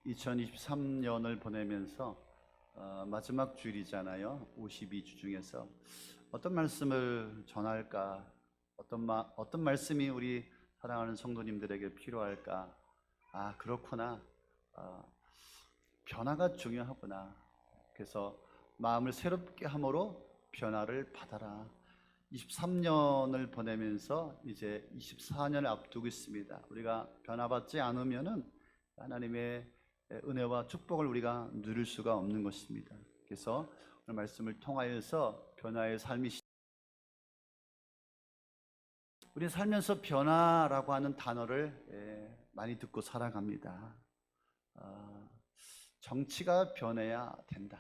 2023년을 보내면서 마지막 주일이잖아요. 52주 중에서 어떤 말씀을 전할까? 어떤 말씀이 우리 사랑하는 성도님들에게 필요할까? 아, 그렇구나. 변화가 중요하구나. 그래서 마음을 새롭게 함으로 변화를 받아라. 23년을 보내면서 이제 24년을 앞두고 있습니다. 우리가 변화받지 않으면은 하나님의 은혜와 축복을 우리가 누릴 수가 없는 것입니다. 그래서 오늘 말씀을 통하여서 변화의 삶이 우리 살면서 변화라고 하는 단어를 많이 듣고 살아갑니다. 정치가 변해야 된다.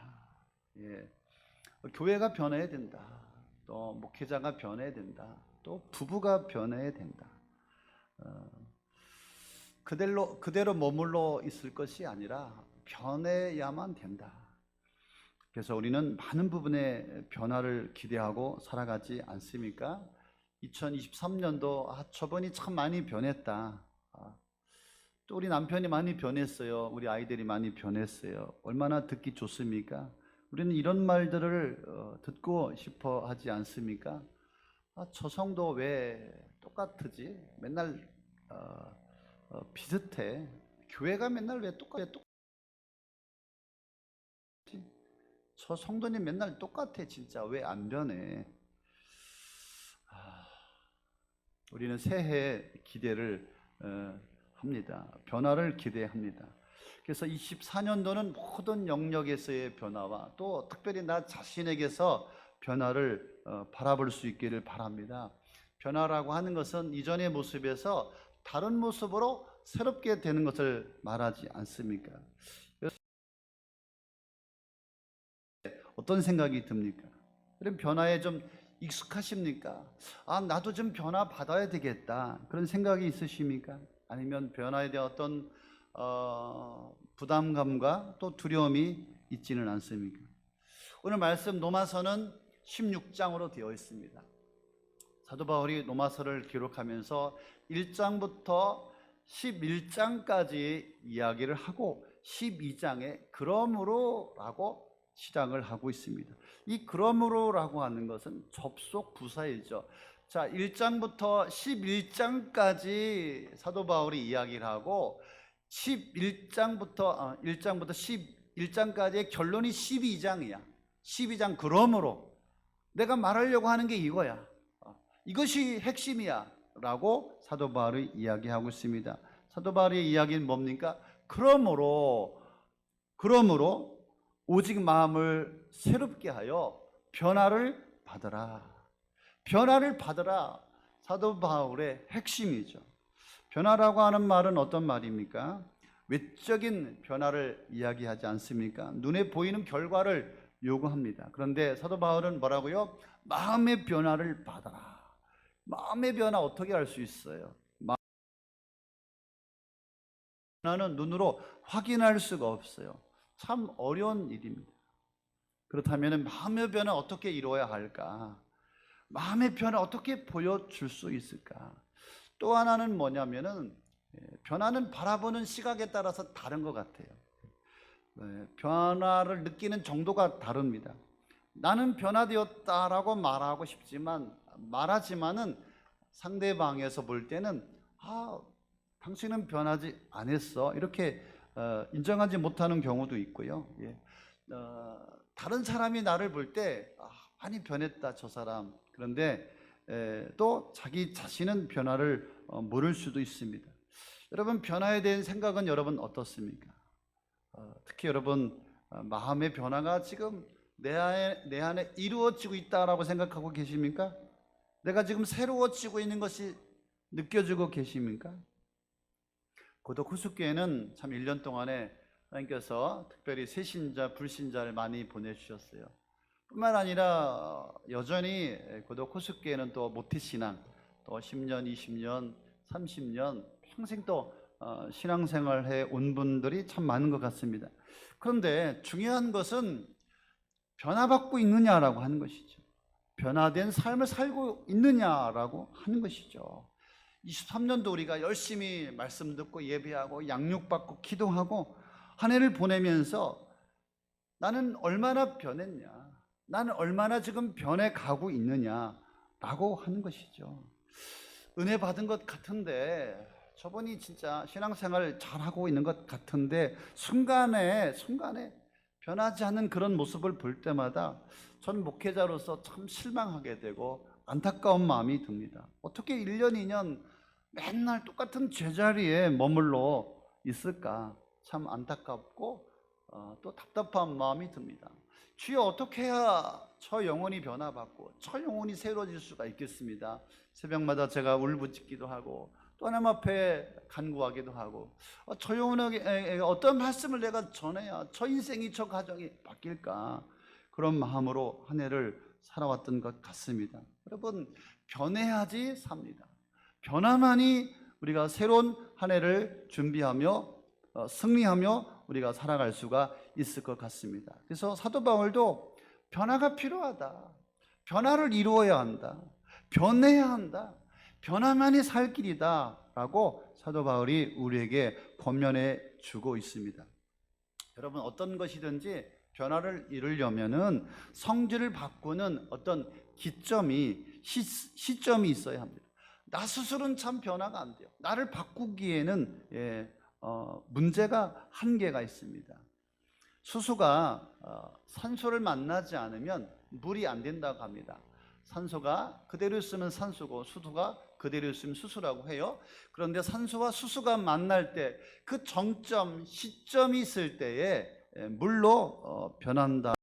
교회가 변해야 된다. 또 목회자가 변해야 된다. 또 부부가 변해야 된다. 그대로 머물러 있을 것이 아니라 변해야만 된다. 그래서 우리는 많은 부분의 변화를 기대하고 살아가지 않습니까? 2023년도 저번이 참 많이 변했다. 또 우리 남편이 많이 변했어요. 우리 아이들이 많이 변했어요. 얼마나 듣기 좋습니까? 우리는 이런 말들을 듣고 싶어 하지 않습니까? 저 성도 왜 똑같지? 맨날 비슷해. 교회가 맨날 왜 똑같지? 저 성도님 맨날 똑같아. 진짜 왜 안 변해? 우리는 새해 기대를 합니다. 변화를 기대합니다. 그래서 24년도는 모든 영역에서의 변화와 또 특별히 나 자신에게서 변화를 바라볼 수 있기를 바랍니다. 변화라고 하는 것은 이전의 모습에서 다른 모습으로 새롭게 되는 것을 말하지 않습니까? 어떤 생각이 듭니까? 그럼 변화에 좀 익숙하십니까? 나도 좀 변화 받아야 되겠다. 그런 생각이 있으십니까? 아니면 변화에 대한 어떤 부담감과 또 두려움이 있지는 않습니까? 오늘 말씀 로마서는 16장으로 되어 있습니다. 사도 바울이 로마서를 기록하면서 1장부터 11장까지 이야기를 하고 12장에 그러므로 라고 시작을 하고 있습니다. 이 그러므로라고 하는 것은 접속 부사이죠. 자, 1장부터 11장까지 사도 바울이 이야기를 하고 1장부터 11장까지의 결론이 12장이야. 12장 그러므로 내가 말하려고 하는 게 이거야. 이것이 핵심이야 라고 사도 바울이 이야기하고 있습니다. 사도 바울의 이야기는 뭡니까? 그러므로 오직 마음을 새롭게 하여 변화를 받으라. 변화를 받으라. 사도 바울의 핵심이죠. 변화라고 하는 말은 어떤 말입니까? 외적인 변화를 이야기하지 않습니까? 눈에 보이는 결과를 요구합니다. 그런데 사도 바울은 뭐라고요? 마음의 변화를 받아라. 마음의 변화 어떻게 할 수 있어요? 변화는 눈으로 확인할 수가 없어요. 참 어려운 일입니다. 그렇다면 마음의 변화 어떻게 이루어야 할까? 마음의 변화 어떻게 보여줄 수 있을까? 또 하나는 뭐냐면은 변화는 바라보는 시각에 따라서 다른 것 같아요. 변화를 느끼는 정도가 다릅니다. 나는 변화되었다라고 말하지만은 상대방에서 볼 때는 당신은 변하지 않았어 이렇게 인정하지 못하는 경우도 있고요. 다른 사람이 나를 볼 때 많이 변했다 저 사람. 그런데 또 자기 자신은 변화를 모를 수도 있습니다. 여러분 변화에 대한 생각은 여러분 어떻습니까? 특히 여러분 마음의 변화가 지금 내 안에 이루어지고 있다라고 생각하고 계십니까? 내가 지금 새로워지고 있는 것이 느껴지고 계십니까? 고독 후숙교회는 참 1년 동안에 하나님께서 특별히 새신자, 불신자를 많이 보내주셨어요. 뿐만 아니라 여전히 고독 후숙교회는 또 모태신앙, 또 10년, 20년, 30년 평생 또 신앙생활해 온 분들이 참 많은 것 같습니다. 그런데 중요한 것은 변화받고 있느냐라고 하는 것이죠. 변화된 삶을 살고 있느냐라고 하는 것이죠. 23년도 우리가 열심히 말씀 듣고 예배하고 양육받고 기도하고 한 해를 보내면서 나는 얼마나 변했냐, 나는 얼마나 지금 변해가고 있느냐라고 하는 것이죠. 은혜 받은 것 같은데, 저분이 진짜 신앙생활 잘하고 있는 것 같은데 순간에 변하지 않는 그런 모습을 볼 때마다 전 목회자로서 참 실망하게 되고 안타까운 마음이 듭니다. 어떻게 1년, 2년 맨날 똑같은 제자리에 머물러 있을까? 참 안타깝고 또 답답한 마음이 듭니다. 주여, 어떻게 해야 저 영혼이 변화받고 저 영혼이 새로워질 수가 있겠습니다. 새벽마다 제가 울부짖기도 하고 또 하나님 앞에 간구하기도 하고, 저 영혼에게 어떤 말씀을 내가 전해야 저 인생이, 저 가정이 바뀔까, 그런 마음으로 한 해를 살아왔던 것 같습니다. 여러분, 변해야지 삽니다. 변화만이 우리가 새로운 한 해를 준비하며 승리하며 우리가 살아갈 수가 있을 것 같습니다. 그래서 사도 바울도 변화가 필요하다, 변화를 이루어야 한다, 변해야 한다, 변화만이 살 길이다 라고 사도 바울이 우리에게 권면해 주고 있습니다. 여러분, 어떤 것이든지 변화를 이루려면은 성질을 바꾸는 어떤 시점이 있어야 합니다. 나 스스로는 참 변화가 안 돼요. 나를 바꾸기에는 문제가, 한계가 있습니다. 수소가 산소를 만나지 않으면 물이 안 된다고 합니다. 산소가 그대로 있으면 산소고 수소가 그대로 있으면 수소라고 해요. 그런데 산소와 수소가 만날 때 그 정점, 시점이 있을 때에 물로 변한다.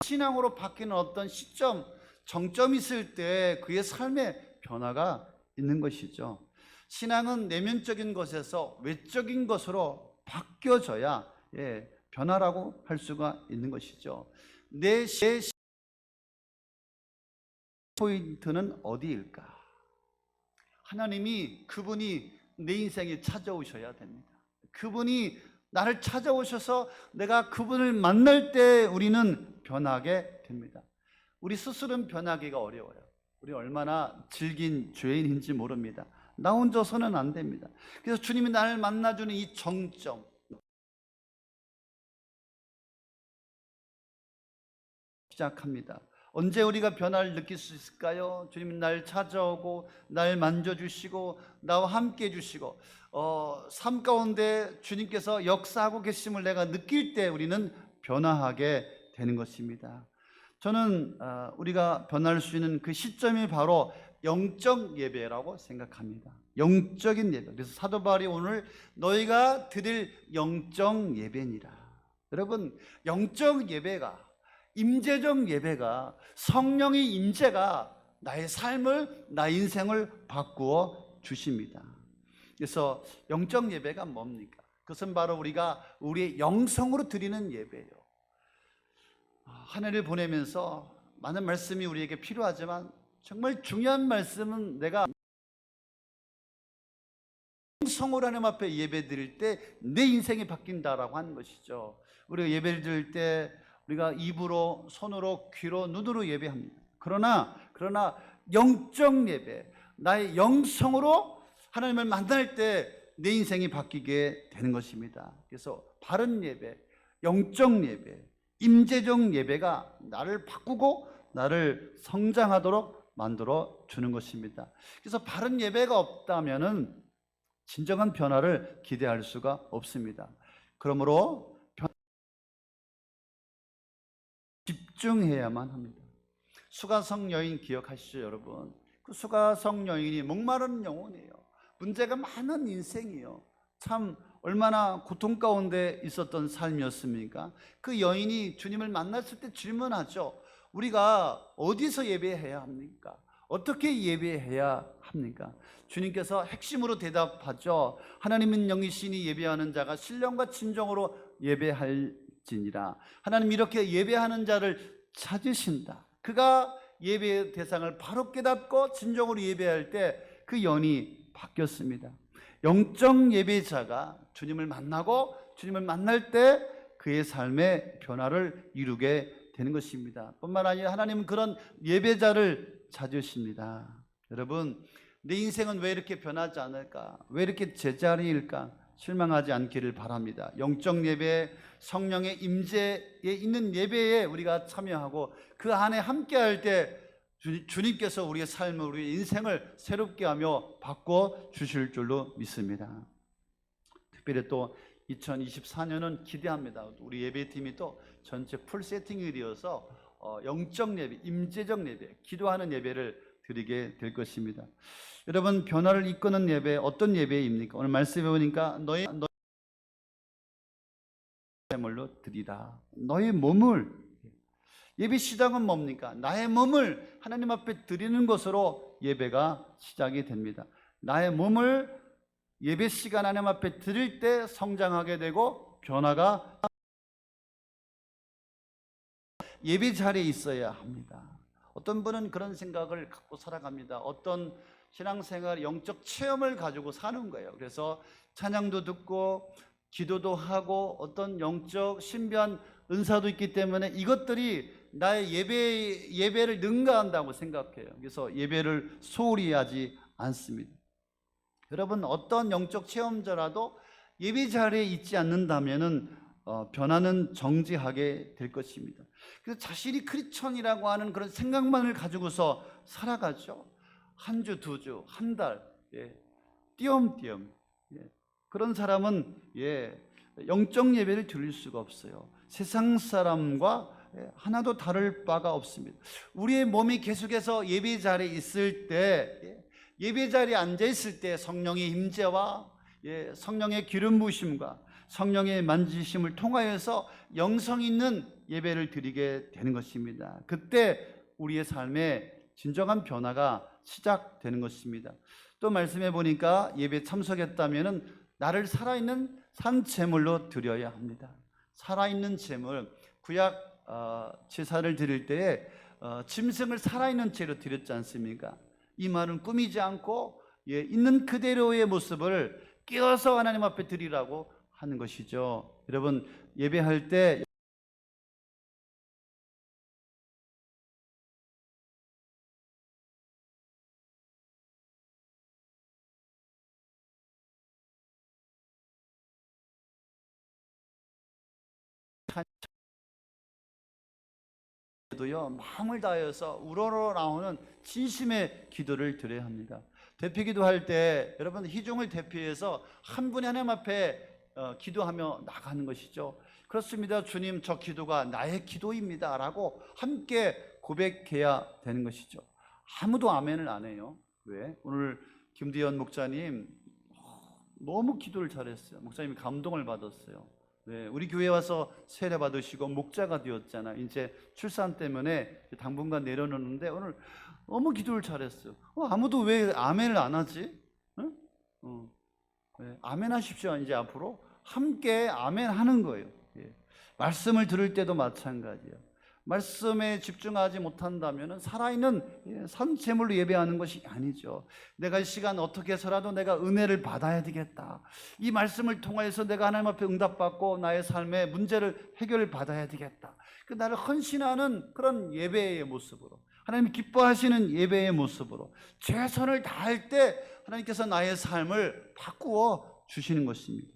신앙으로 바뀌는 어떤 시점, 정점이 있을 때 그의 삶에 변화가 있는 것이죠. 신앙은 내면적인 것에서 외적인 것으로 바뀌어져야 변화라고 할 수가 있는 것이죠. 내 포인트는 어디일까? 하나님이, 그분이 내 인생에 찾아오셔야 됩니다. 그분이 나를 찾아오셔서 내가 그분을 만날 때 우리는 변하게 됩니다. 우리 스스로는 변하기가 어려워요. 우리 얼마나 질긴 죄인인지 모릅니다. 나 혼자서는 안 됩니다. 그래서 주님이 나를 만나주는 이 정점, 시작합니다. 언제 우리가 변화를 느낄 수 있을까요? 주님이 날 찾아오고 날 만져주시고 나와 함께 해주시고 삶 가운데 주님께서 역사하고 계심을 내가 느낄 때 우리는 변화하게 되는 것입니다. 저는 우리가 변할 수 있는 그 시점이 바로 영적 예배라고 생각합니다. 영적인 예배. 그래서 사도 바울이 오늘 너희가 드릴 영적 예배니라. 여러분, 영적 예배가, 임재적 예배가, 성령의 임재가 나의 삶을, 나의 인생을 바꾸어 주십니다. 그래서 영적 예배가 뭡니까? 그것은 바로 우리가 우리의 영성으로 드리는 예배예요. 한 해를 보내면서 많은 말씀이 우리에게 필요하지만 정말 중요한 말씀은 내가 영성으로 하나님 앞에 예배 드릴 때 내 인생이 바뀐다라고 하는 것이죠. 우리가 예배를 드릴 때 우리가 입으로, 손으로, 귀로, 눈으로 예배합니다. 그러나 영적 예배, 나의 영성으로 하나님을 만날 때 내 인생이 바뀌게 되는 것입니다. 그래서 바른 예배, 영적 예배, 임재적 예배가 나를 바꾸고 나를 성장하도록 만들어 주는 것입니다. 그래서 바른 예배가 없다면은 진정한 변화를 기대할 수가 없습니다. 그러므로 집중해야만 합니다. 수가성 여인 기억하시죠, 여러분? 그 수가성 여인이 목마른 영혼이에요. 문제가 많은 인생이에요. 참 얼마나 고통 가운데 있었던 삶이었습니까? 그 여인이 주님을 만났을 때 질문하죠. 우리가 어디서 예배해야 합니까? 어떻게 예배해야 합니까? 주님께서 핵심으로 대답하죠. 하나님은 영이시니 예배하는 자가 신령과 진정으로 예배할지니라. 하나님 이렇게 예배하는 자를 찾으신다. 그가 예배의 대상을 바로 깨닫고 진정으로 예배할 때 그 연이 바뀌었습니다. 영적 예배자가 주님을 만나고 주님을 만날 때 그의 삶의 변화를 이루게 되는 것입니다. 뿐만 아니라 하나님은 그런 예배자를 찾으십니다. 여러분, 내 인생은 왜 이렇게 변하지 않을까? 왜 이렇게 제자리일까? 실망하지 않기를 바랍니다. 영적 예배, 성령의 임재에 있는 예배에 우리가 참여하고 그 안에 함께할 때 주님께서 우리의 삶을, 우리의 인생을 새롭게 하며 바꿔 주실 줄로 믿습니다. 특별히 또 2024년은 기대합니다. 우리 예배팀이 또 전체 풀 세팅이 되어서 영적 예배, 임재적 예배, 기도하는 예배를 드리게 될 것입니다. 여러분, 변화를 이끄는 예배, 어떤 예배입니까? 오늘 말씀해 보니까 너희 제물로 드리라. 너의 몸을, 예배 시작은 뭡니까? 나의 몸을 하나님 앞에 드리는 것으로 예배가 시작이 됩니다. 나의 몸을 예배 시간 하나님 앞에 드릴 때 성장하게 되고 변화가 예배 자리에 있어야 합니다. 어떤 분은 그런 생각을 갖고 살아갑니다. 어떤 신앙생활, 영적 체험을 가지고 사는 거예요. 그래서 찬양도 듣고 기도도 하고 어떤 영적 신비한 은사도 있기 때문에 이것들이 나의 예배를 능가한다고 생각해요. 그래서 예배를 소홀히 하지 않습니다. 여러분, 어떤 영적 체험자라도 예배 자리에 있지 않는다면은 변화는 정지하게 될 것입니다. 그래서 자신이 크리스천이라고 하는 그런 생각만을 가지고서 살아가죠. 한 주, 두 주, 한 달, 띄엄띄엄. 그런 사람은 영적 예배를 드릴 수가 없어요. 세상 사람과 하나도 다를 바가 없습니다. 우리의 몸이 계속해서 예배 자리에 있을 때, 예배 자리에 앉아 있을 때 성령의 임재와 성령의 기름 부으심과 성령의 만지심을 통하여서 영성 있는 예배를 드리게 되는 것입니다. 그때 우리의 삶에 진정한 변화가 시작되는 것입니다. 또 말씀해 보니까 예배 참석했다면은 나를 살아있는 산 제물로 드려야 합니다. 살아있는 제물, 구약 제사를 드릴 때에 짐승을 살아있는 채로 드렸지 않습니까? 이 말은 꾸미지 않고 있는 그대로의 모습을 끼워서 하나님 앞에 드리라고 하는 것이죠. 여러분, 예배할 때 도요, 마음을 다해서 우러러 나오는 진심의 기도를 드려야 합니다. 대피 기도할 때 여러분, 희중을 대피해서 한 분이 하나님 앞에 기도하며 나가는 것이죠. 그렇습니다. 주님, 저 기도가 나의 기도입니다 라고 함께 고백해야 되는 것이죠. 아무도 아멘을 안 해요. 왜? 오늘 김대현 목사님 너무 기도를 잘했어요. 목사님이 감동을 받았어요. 네, 우리 교회 와서 세례 받으시고 목자가 되었잖아. 이제 출산 때문에 당분간 내려놓는데 오늘 너무 기도를 잘했어요. 아무도 왜 아멘을 안 하지? 응? 네, 아멘 하십시오. 이제 앞으로 함께 아멘 하는 거예요. 말씀을 들을 때도 마찬가지예요. 말씀에 집중하지 못한다면 살아있는 산 제물로 예배하는 것이 아니죠. 내가 이 시간 어떻게 해서라도 내가 은혜를 받아야 되겠다. 이 말씀을 통해서 내가 하나님 앞에 응답받고 나의 삶의 문제를 해결받아야 되겠다. 그 나를 헌신하는 그런 예배의 모습으로, 하나님이 기뻐하시는 예배의 모습으로 최선을 다할 때 하나님께서 나의 삶을 바꾸어 주시는 것입니다.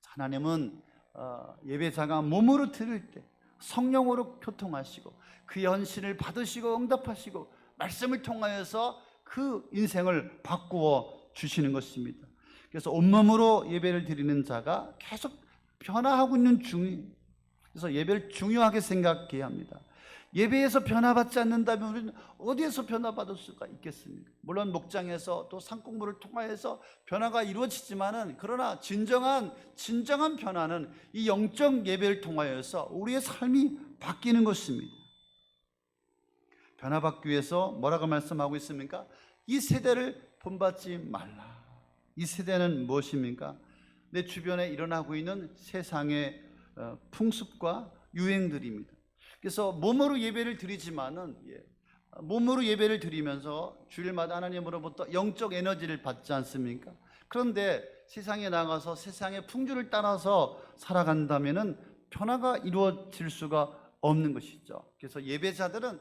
하나님은 예배자가 몸으로 드릴 때 성령으로 교통하시고 그의 헌신을 받으시고 응답하시고 말씀을 통하여서 그 인생을 바꾸어 주시는 것입니다. 그래서 온몸으로 예배를 드리는 자가 계속 변화하고 있는 중이에요. 그래서 예배를 중요하게 생각해야 합니다. 예배에서 변화받지 않는다면 우리는 어디에서 변화받을 수가 있겠습니까? 물론 목장에서 또 산공부를 통하여서 변화가 이루어지지만은, 그러나 진정한 변화는 이 영적 예배를 통하여서 우리의 삶이 바뀌는 것입니다. 변화받기 위해서 뭐라고 말씀하고 있습니까? 이 세대를 본받지 말라. 이 세대는 무엇입니까? 내 주변에 일어나고 있는 세상의 풍습과 유행들입니다. 그래서 몸으로 예배를 드리지만은 몸으로 예배를 드리면서 주일마다 하나님으로부터 영적 에너지를 받지 않습니까? 그런데 세상에 나가서 세상의 풍조를 따라서 살아간다면은 변화가 이루어질 수가 없는 것이죠. 그래서 예배자들은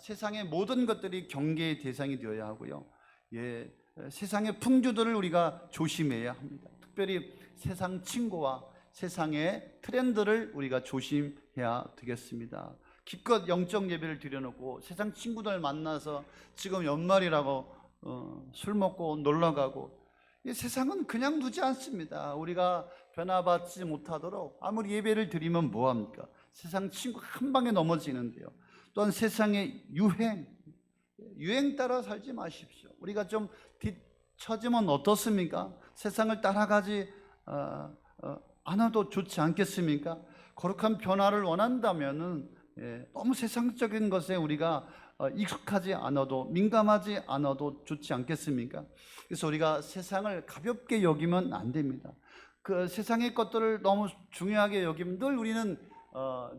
세상의 모든 것들이 경계의 대상이 되어야 하고요. 세상의 풍조들을 우리가 조심해야 합니다. 특별히 세상 친구와 세상의 트렌드를 우리가 조심해야 되겠습니다. 기껏 영적 예배를 드려놓고 세상 친구들 만나서 지금 연말이라고 술 먹고 놀러 가고, 이 세상은 그냥 두지 않습니다. 우리가 변화받지 못하도록 아무리 예배를 드리면 뭐합니까? 세상 친구 한 방에 넘어지는데요. 또한 세상의 유행 따라 살지 마십시오. 우리가 좀 뒤처지면 어떻습니까? 세상을 따라가지 않아도 좋지 않겠습니까? 거룩한 변화를 원한다면은 너무 세상적인 것에 우리가 익숙하지 않아도, 민감하지 않아도 좋지 않겠습니까? 그래서 우리가 세상을 가볍게 여기면 안 됩니다. 그 세상의 것들을 너무 중요하게 여기면 늘 우리는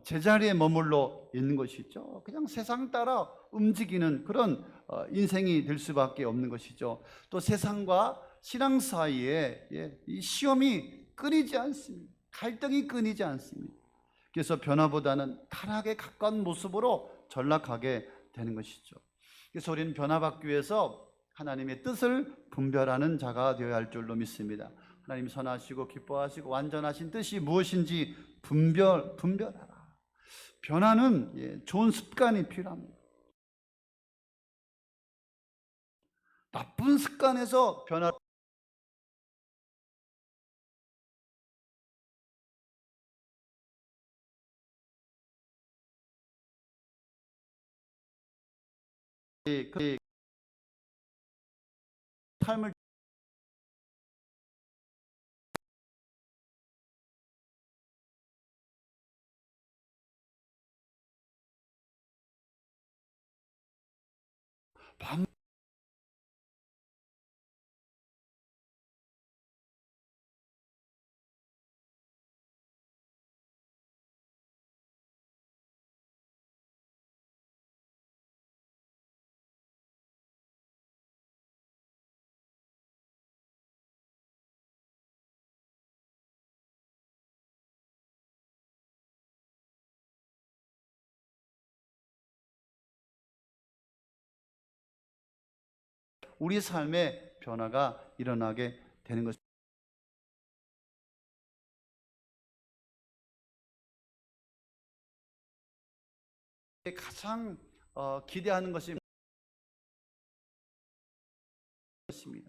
제자리에 머물러 있는 것이죠. 그냥 세상 따라 움직이는 그런 인생이 될 수밖에 없는 것이죠. 또 세상과 신앙 사이에 이 시험이 끊이지 않습니다. 갈등이 끊이지 않습니다. 그래서 변화보다는 타락에 가까운 모습으로 전락하게 되는 것이죠. 그래서 우리는 변화받기 위해서 하나님의 뜻을 분별하는 자가 되어야 할 줄로 믿습니다. 하나님 선하시고 기뻐하시고 완전하신 뜻이 무엇인지 분별하라. 변화는 좋은 습관이 필요합니다. 나쁜 습관에서 변화, 그 삶을 반 우리 삶의 변화가 일어나게 되는 것입니다. 가장 기대하는 것이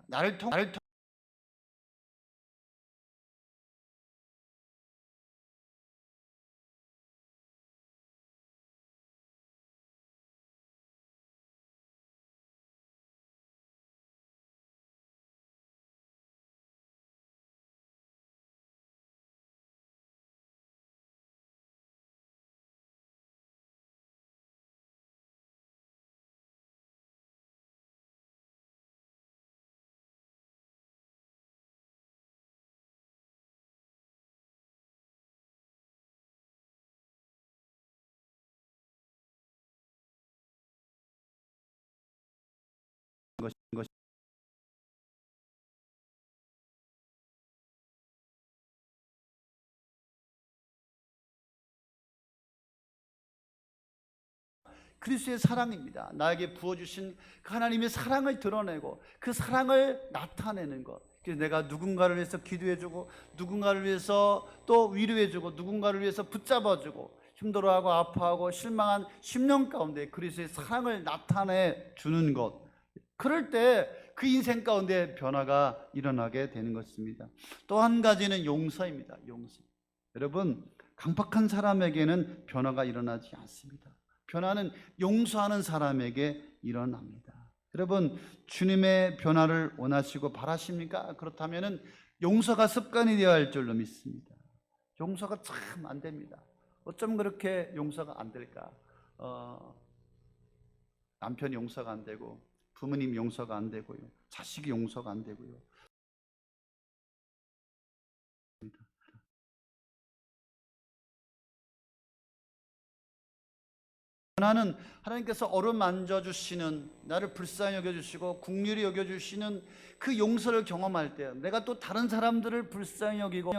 나를 통해 것. 그리스도의 사랑입니다. 나에게 부어주신 그 하나님의 사랑을 드러내고 그 사랑을 나타내는 것. 그래서 내가 누군가를 위해서 기도해주고, 누군가를 위해서 또 위로해주고, 누군가를 위해서 붙잡아주고, 힘들어하고 아파하고 실망한 심령 가운데 그리스도의 사랑을 나타내 주는 것. 그럴 때 그 인생 가운데 변화가 일어나게 되는 것입니다. 또 한 가지는 용서입니다. 용서. 여러분, 강팍한 사람에게는 변화가 일어나지 않습니다. 변화는 용서하는 사람에게 일어납니다. 여러분, 주님의 변화를 원하시고 바라십니까? 그렇다면 용서가 습관이 되어야 할 줄로 믿습니다. 용서가 참 안 됩니다. 어쩜 그렇게 용서가 안 될까? 남편이 용서가 안 되고, 부모님 용서가 안 되고요, 자식이 용서가 안 되고요. 변화는 하나님께서 어루만져 주시는, 나를 불쌍히 여겨 주시고 긍휼히 여겨 주시는 그 용서를 경험할 때, 내가 또 다른 사람들을 불쌍히 여기고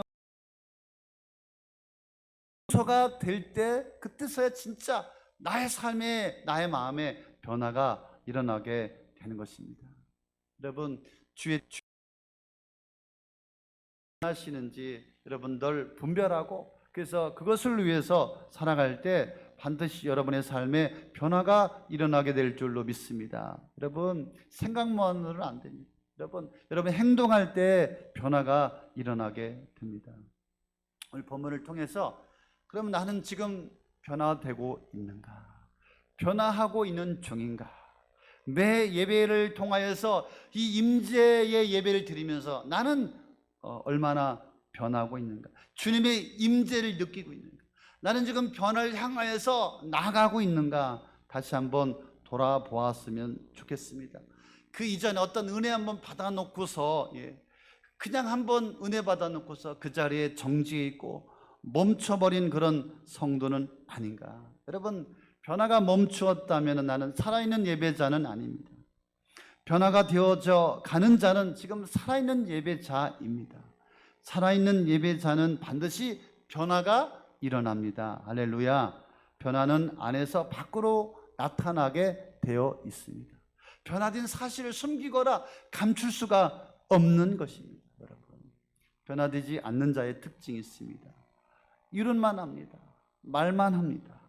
용서가 될 때, 그때서야 진짜 나의 삶에, 나의 마음에 변화가 일어나게 되는 것입니다. 여러분 주의 하시는지 여러분들 분별하고, 그래서 그것을 위해서 살아갈 때 반드시 여러분의 삶에 변화가 일어나게 될 줄로 믿습니다. 여러분 생각만으로는 안 됩니다. 여러분 행동할 때 변화가 일어나게 됩니다. 오늘 본문을 통해서 그럼 나는 지금 변화되고 있는가? 변화하고 있는 중인가? 매 예배를 통하여서 이 임재의 예배를 드리면서 나는 얼마나 변하고 있는가? 주님의 임재를 느끼고 있는가? 나는 지금 변화를 향하여서 나아가고 있는가? 다시 한번 돌아보았으면 좋겠습니다. 그 이전에 어떤 은혜 한번 받아놓고서 그냥 한번 은혜 받아놓고서 그 자리에 정지해 있고 멈춰버린 그런 성도는 아닌가? 여러분 변화가 멈추었다면 나는 살아있는 예배자는 아닙니다. 변화가 되어져 가는 자는 지금 살아있는 예배자입니다. 살아있는 예배자는 반드시 변화가 일어납니다. 할렐루야. 변화는 안에서 밖으로 나타나게 되어 있습니다. 변화된 사실을 숨기거나 감출 수가 없는 것입니다. 여러분, 변화되지 않는 자의 특징이 있습니다. 이론만 합니다. 말만 합니다.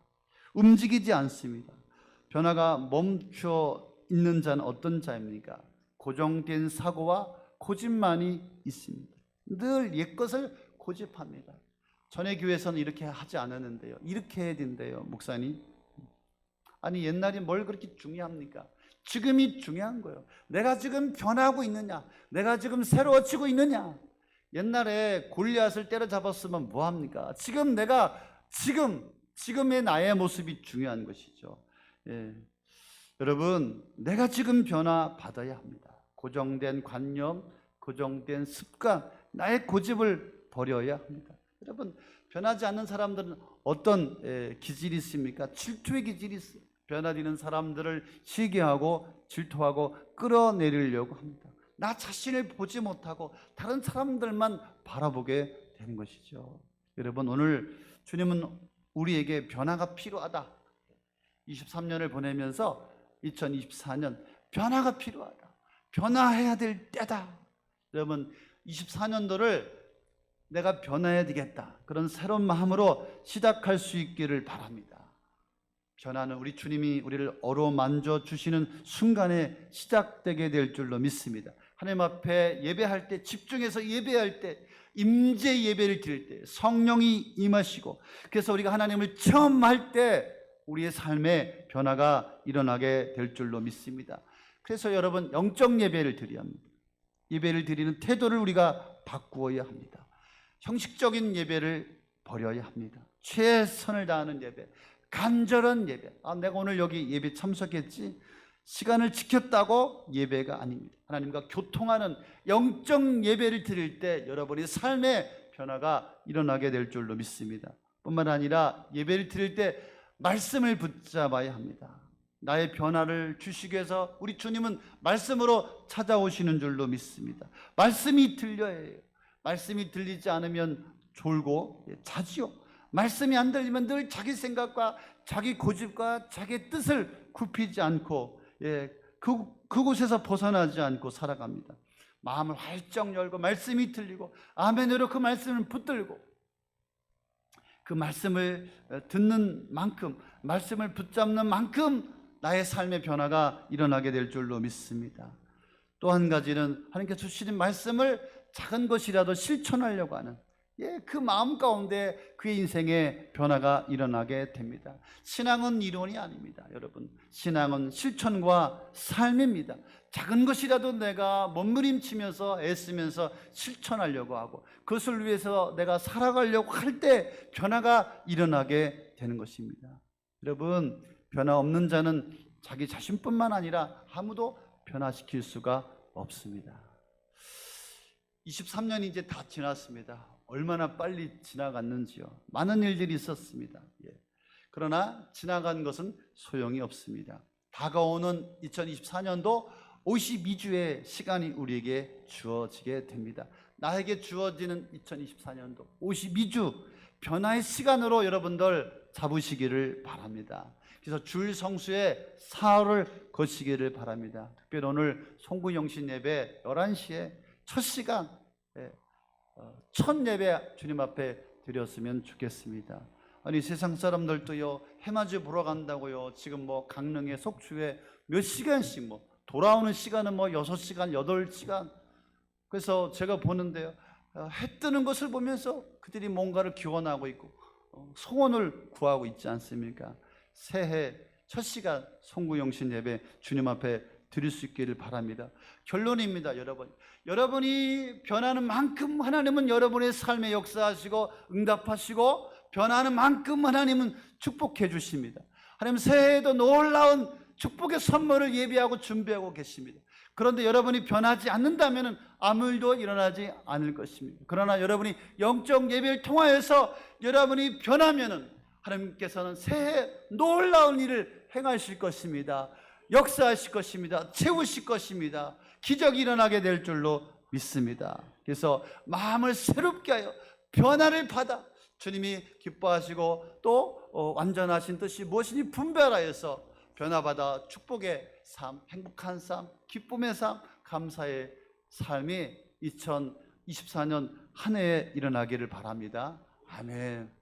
움직이지 않습니다. 변화가 멈춰 있는 자는 어떤 자입니까? 고정된 사고와 고집만이 있습니다. 늘 옛것을 고집합니다. 전에 교회에서는 이렇게 하지 않았는데요, 이렇게 해야 된대요, 목사님. 아니 옛날이 뭘 그렇게 중요합니까? 지금이 중요한 거예요. 내가 지금 변하고 있느냐, 내가 지금 새로워지고 있느냐. 옛날에 골리앗을 때려잡았으면 뭐합니까? 지금 내가 지금의 나의 모습이 중요한 것이죠. 여러분 내가 지금 변화 받아야 합니다. 고정된 관념, 고정된 습관, 나의 고집을 버려야 합니다. 여러분 변하지 않는 사람들은 어떤 기질이 있습니까? 질투의 기질이 있어요. 변화되는 사람들을 시기하고 질투하고 끌어내리려고 합니다. 나 자신을 보지 못하고 다른 사람들만 바라보게 되는 것이죠. 여러분 오늘 주님은 우리에게 변화가 필요하다, 23년을 보내면서 2024년 변화가 필요하다, 변화해야 될 때다. 여러분 24년도를 내가 변화해야 되겠다, 그런 새로운 마음으로 시작할 수 있기를 바랍니다. 변화는 우리 주님이 우리를 어루만져 주시는 순간에 시작되게 될 줄로 믿습니다. 하나님 앞에 예배할 때, 집중해서 예배할 때, 임재 예배를 드릴 때 성령이 임하시고, 그래서 우리가 하나님을 체험할 때 우리의 삶에 변화가 일어나게 될 줄로 믿습니다. 그래서 여러분 영적 예배를 드려야 합니다. 예배를 드리는 태도를 우리가 바꾸어야 합니다. 형식적인 예배를 버려야 합니다. 최선을 다하는 예배, 간절한 예배. 내가 오늘 여기 예배 참석했지, 시간을 지켰다고 예배가 아닙니다. 하나님과 교통하는 영적 예배를 드릴 때 여러분의 삶에 변화가 일어나게 될 줄로 믿습니다. 뿐만 아니라 예배를 드릴 때 말씀을 붙잡아야 합니다. 나의 변화를 주시기 위해서 우리 주님은 말씀으로 찾아오시는 줄로 믿습니다. 말씀이 들려야 해요. 말씀이 들리지 않으면 졸고 자지요. 말씀이 안 들리면 늘 자기 생각과 자기 고집과 자기 뜻을 굽히지 않고 그곳에서 벗어나지 않고 살아갑니다. 마음을 활짝 열고 말씀이 들리고 아멘으로 그 말씀을 붙들고 그 말씀을 듣는 만큼, 말씀을 붙잡는 만큼 나의 삶의 변화가 일어나게 될 줄로 믿습니다. 또 한 가지는 하나님께서 주시는 말씀을 작은 것이라도 실천하려고 하는 그 마음 가운데 그의 인생에 변화가 일어나게 됩니다. 신앙은 이론이 아닙니다. 여러분 신앙은 실천과 삶입니다. 작은 것이라도 내가 몸부림치면서 애쓰면서 실천하려고 하고 그것을 위해서 내가 살아가려고 할 때 변화가 일어나게 되는 것입니다. 여러분 변화 없는 자는 자기 자신뿐만 아니라 아무도 변화시킬 수가 없습니다. 23년이 이제 다 지났습니다. 얼마나 빨리 지나갔는지요. 많은 일들이 있었습니다. 그러나 지나간 것은 소용이 없습니다. 다가오는 2024년도 52주의 시간이 우리에게 주어지게 됩니다. 나에게 주어지는 2024년도 52주 변화의 시간으로 여러분들 잡으시기를 바랍니다. 그래서 주일 성수에 사흘을 거시기를 바랍니다. 특별히 오늘 송구영신 예배 11시에 첫 시간 첫 예배 주님 앞에 드렸으면 좋겠습니다. 아니 세상 사람들도요 해맞이 보러 간다고요 지금 뭐 강릉에 속초에 몇 시간씩 뭐 돌아오는 시간은 뭐 6시간 8시간. 그래서 제가 보는데요 해 뜨는 것을 보면서 그들이 뭔가를 기원하고 있고 소원을 구하고 있지 않습니까? 새해 첫 시간 송구영신 예배 주님 앞에 드릴 수 있기를 바랍니다. 결론입니다. 여러분이 변하는 만큼 하나님은 여러분의 삶에 역사하시고 응답하시고 변하는 만큼 하나님은 축복해 주십니다. 하나님 새해에도 놀라운 축복의 선물을 예비하고 준비하고 계십니다. 그런데 여러분이 변하지 않는다면 아무 일도 일어나지 않을 것입니다. 그러나 여러분이 영적 예배를 통하여서 여러분이 변하면 하나님께서는 새해 놀라운 일을 행하실 것입니다. 역사하실 것입니다. 채우실 것입니다. 기적이 일어나게 될 줄로 믿습니다. 그래서 마음을 새롭게 하여 변화를 받아 주님이 기뻐하시고 또 완전하신 뜻이 무엇이니 분별하여서 변화받아 축복의 삶, 행복한 삶, 기쁨의 삶, 감사의 삶이 2024년 한 해에 일어나기를 바랍니다. 아멘.